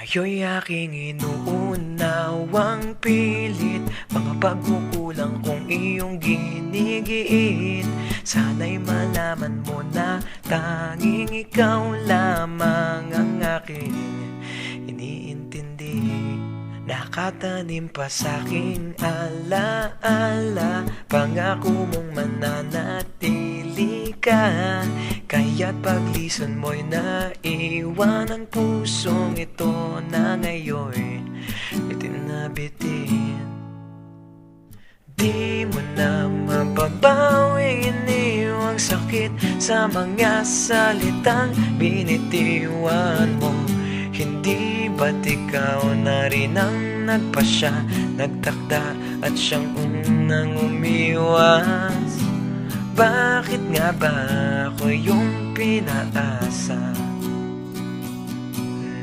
Ngayo'y aking inuunawang pilit mga pagkukulang kong iyong ginigiit. Sana'y malaman mo na tanging ikaw lamang ang aking iniintindi. Nakatanim pa sa'king alaala, pangako mong mananatili ka. Kaya't paglison mo'y naiwan ang pusong ito na ngayon itinabitin. Di mo na mababawing iniwang sakit sa mga salitang binitiwan mo. Hindi ba't ikaw na rin ang nagpasya, nagtakda at siyang unang umiwas? Bakit nga ba ako yung pinaasa?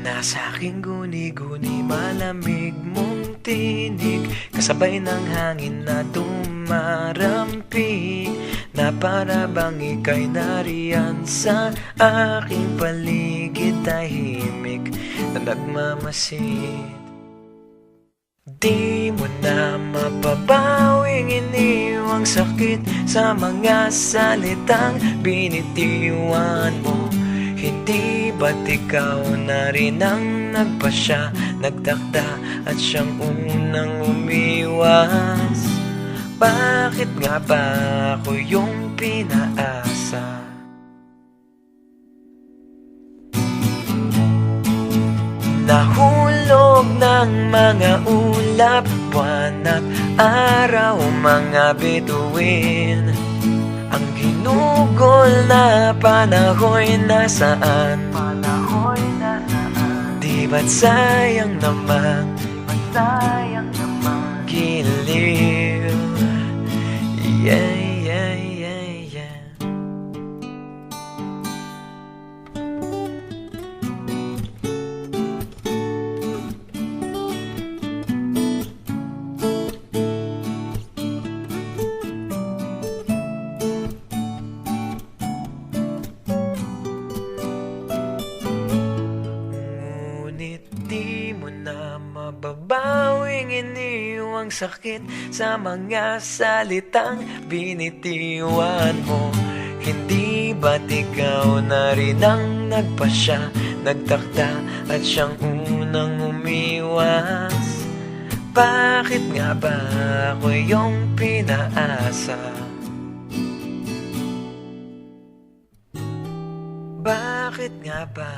Nasa aking guni-guni malamig mong tinig, kasabay ng hangin na dumarampi, na para bang ika'y nariyan sa aking paligid, tahimik na nagmamasid. Di mo na mapabawing iniwang sakit sa mga salitang binitiwan mo. Hindi ba't ikaw na rin ang nagpasya, nagtakda at siyang unang umiwas? Bakit nga ba ako yung pinaasa? Nahulog ng mga ulap, buwan at araw, mga bituin. Ang ginugol na panahon'y nasaan? Di ba't sayang naman? Giliw. Yeah, yeah, yeah, yeah. Di mo na mababawing iniwang sakit sa mga salitang binitiwan mo. Hindi ba't ikaw na rin ang nagpasya, nagtakda at siyang unang umiwas? Bakit nga ba ako yung pinaasa? Bakit nga ba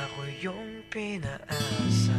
ako yung pinaasa?